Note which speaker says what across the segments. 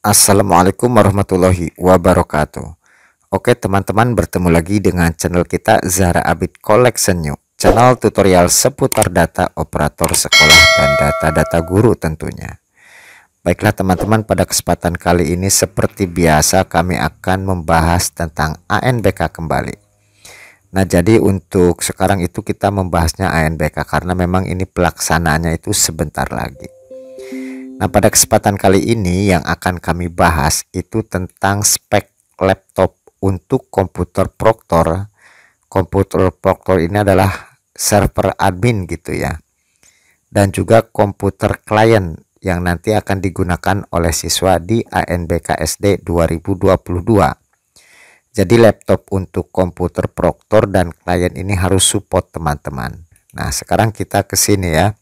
Speaker 1: Assalamualaikum warahmatullahi wabarakatuh. Oke teman-teman, bertemu lagi dengan channel kita Zahra Abid Collection New, channel tutorial seputar data operator sekolah dan data-data guru tentunya. Baiklah teman-teman, pada kesempatan kali ini seperti biasa kami akan membahas tentang ANBK kembali. Nah, jadi untuk sekarang itu kita membahasnya ANBK karena memang ini pelaksanaannya itu sebentar lagi. Nah, pada kesempatan kali ini yang akan kami bahas itu tentang spek laptop untuk komputer Proctor. Komputer Proctor ini adalah server admin gitu ya. Dan juga komputer klien yang nanti akan digunakan oleh siswa di ANBK SD 2022. Jadi laptop untuk komputer Proctor dan klien ini harus support teman-teman. Nah, sekarang kita ke sini ya.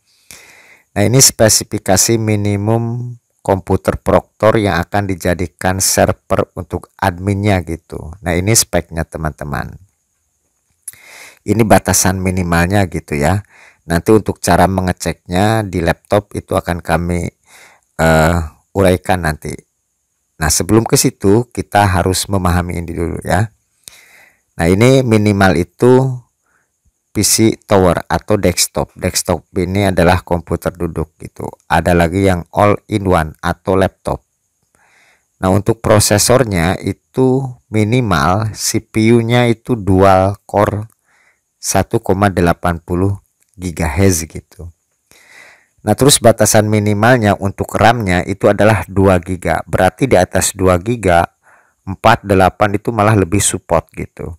Speaker 1: Nah, ini spesifikasi minimum komputer Proctor yang akan dijadikan server untuk adminnya gitu. Nah, ini speknya teman-teman. Ini batasan minimalnya gitu ya. Nanti untuk cara mengeceknya di laptop itu akan kami uraikan nanti. Nah, sebelum ke situ kita harus memahami ini dulu ya. Nah, ini minimal itu PC tower atau desktop. Desktop ini adalah komputer duduk gitu. Ada lagi yang all in one atau laptop. Nah, untuk prosesornya itu minimal CPU-nya itu dual core 1,80 GHz gitu. Nah, terus batasan minimalnya untuk RAM-nya itu adalah 2 GB. Berarti di atas 2 GB 48 itu malah lebih support gitu.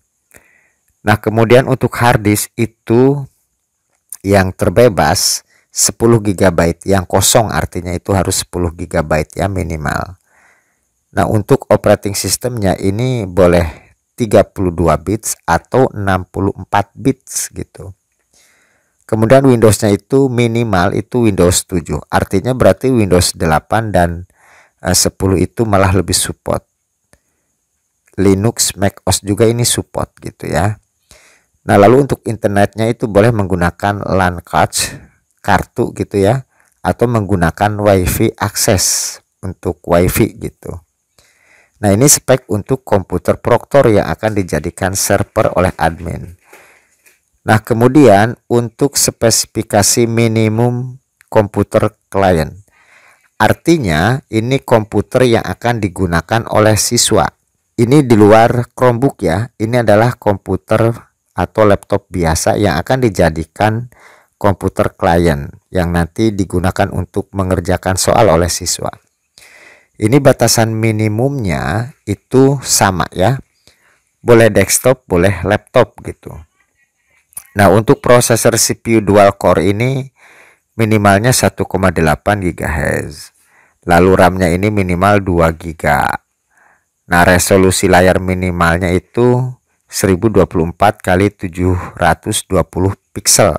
Speaker 1: Nah, kemudian untuk harddisk itu yang terbebas 10 GB, yang kosong artinya itu harus 10 GB ya minimal. Nah, untuk operating sistemnya ini boleh 32 bits atau 64 bits gitu. Kemudian Windows-nya itu minimal itu Windows 7. Artinya berarti Windows 8 dan 10 itu malah lebih support. Linux, Mac OS juga ini support gitu ya. Nah, lalu untuk internetnya itu boleh menggunakan LAN card, kartu gitu ya, atau menggunakan WiFi akses untuk WiFi gitu. Nah, ini spek untuk komputer Proctor yang akan dijadikan server oleh admin. Nah, kemudian untuk spesifikasi minimum komputer klien. Artinya ini komputer yang akan digunakan oleh siswa. Ini di luar Chromebook ya. Ini adalah komputer atau laptop biasa yang akan dijadikan komputer klien yang nanti digunakan untuk mengerjakan soal oleh siswa. Ini batasan minimumnya itu sama ya. Boleh desktop, boleh laptop gitu. Nah, untuk prosesor CPU dual core ini minimalnya 1,8 GHz. Lalu RAM-nya ini minimal 2 GB. Nah, resolusi layar minimalnya itu 1024 kali 720 pixel.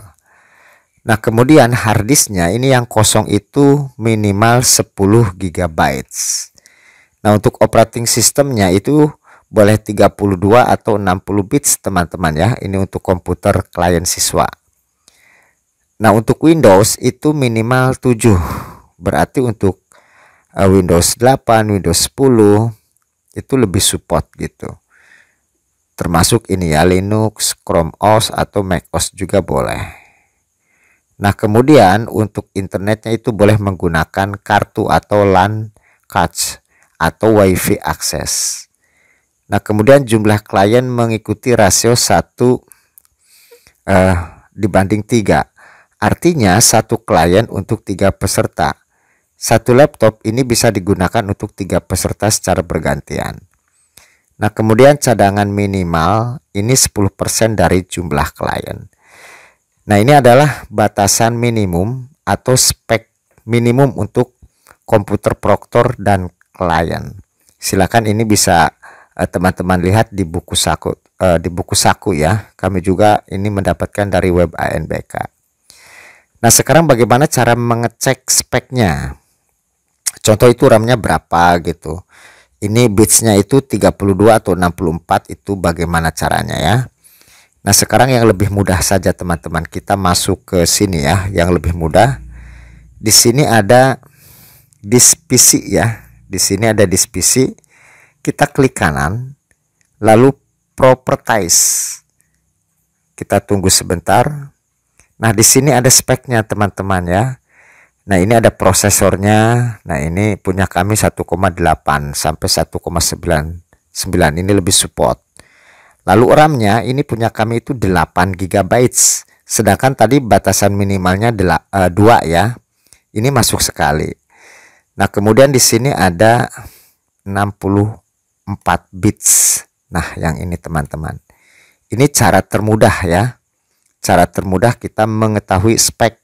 Speaker 1: Nah, kemudian harddisknya ini yang kosong itu minimal 10 GB. Nah, untuk operating sistemnya itu boleh 32 atau 60 bits teman-teman ya. Ini untuk komputer klien siswa. Nah, untuk Windows itu minimal 7. Berarti untuk Windows 8, Windows 10 itu lebih support gitu. Termasuk ini ya, Linux, Chrome OS atau Mac OS juga boleh. Nah, kemudian untuk internetnya itu boleh menggunakan kartu atau LAN card atau WiFi akses. Nah, kemudian jumlah klien mengikuti rasio 1 dibanding 3. Artinya satu klien untuk 3 peserta. Satu laptop ini bisa digunakan untuk 3 peserta secara bergantian. Nah, kemudian cadangan minimal ini 10% dari jumlah klien. Nah, ini adalah batasan minimum atau spek minimum untuk komputer Proctor dan klien. Silakan ini bisa teman-teman lihat di buku saku ya. Kami juga ini mendapatkan dari web ANBK. Nah, sekarang bagaimana cara mengecek speknya? Contoh itu RAM-nya berapa gitu. Ini bitsnya itu 32 atau 64, itu bagaimana caranya ya. Nah, sekarang yang lebih mudah saja teman-teman, kita masuk ke sini ya, yang lebih mudah. Di sini ada disk PC ya. Di sini ada disk PC, kita klik kanan, lalu properties. Kita tunggu sebentar. Nah, di sini ada speknya teman-teman ya. Nah, ini ada prosesornya. Nah, ini punya kami 1,8 sampai 1,99. Ini lebih support. Lalu RAM-nya ini punya kami itu 8 GB. Sedangkan tadi batasan minimalnya 2 ya. Ini masuk sekali. Nah, kemudian di sini ada 64 bits. Nah, yang ini teman-teman. Ini cara termudah ya. Cara termudah kita mengetahui spek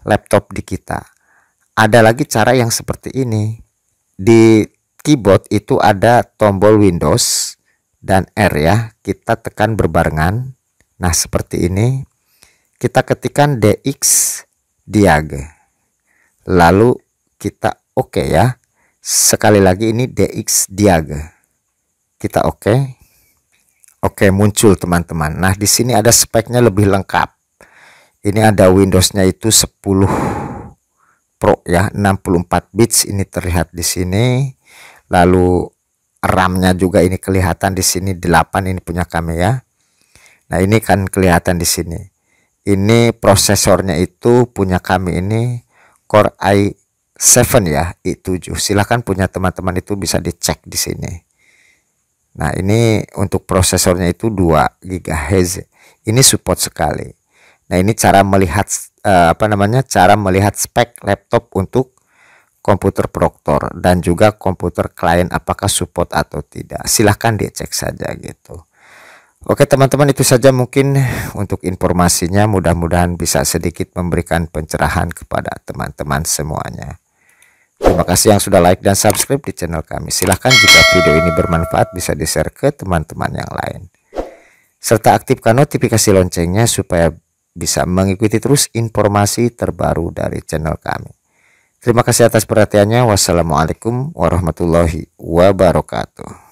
Speaker 1: laptop di kita. Ada lagi cara yang seperti ini. Di keyboard itu ada tombol Windows dan R ya. Kita tekan berbarengan. Nah, seperti ini. Kita ketikkan DX diag. Lalu kita oke ya. Sekali lagi ini DX diag. Kita oke. Oke, muncul teman-teman. Nah, di sini ada speknya lebih lengkap. Ini ada Windowsnya itu 10 Pro ya, 64 bits ini terlihat di sini. Lalu RAM-nya juga ini kelihatan di sini 8, ini punya kami ya. Nah, ini kan kelihatan di sini. Ini prosesornya itu punya kami ini Core i7 ya, i7. Silahkan punya teman-teman itu bisa dicek di sini. Nah, ini untuk prosesornya itu 2 GHz. Ini support sekali. Nah, ini cara melihat cara melihat spek laptop untuk komputer Proctor dan juga komputer klien apakah support atau tidak. Silahkan dicek saja gitu. Oke teman-teman, itu saja mungkin untuk informasinya. Mudah-mudahan bisa sedikit memberikan pencerahan kepada teman-teman semuanya. Terima kasih yang sudah like dan subscribe di channel kami. Silahkan jika video ini bermanfaat bisa di-share ke teman-teman yang lain. Serta aktifkan notifikasi loncengnya supaya bisa mengikuti terus informasi terbaru dari channel kami. Terima kasih atas perhatiannya. Wassalamualaikum warahmatullahi wabarakatuh.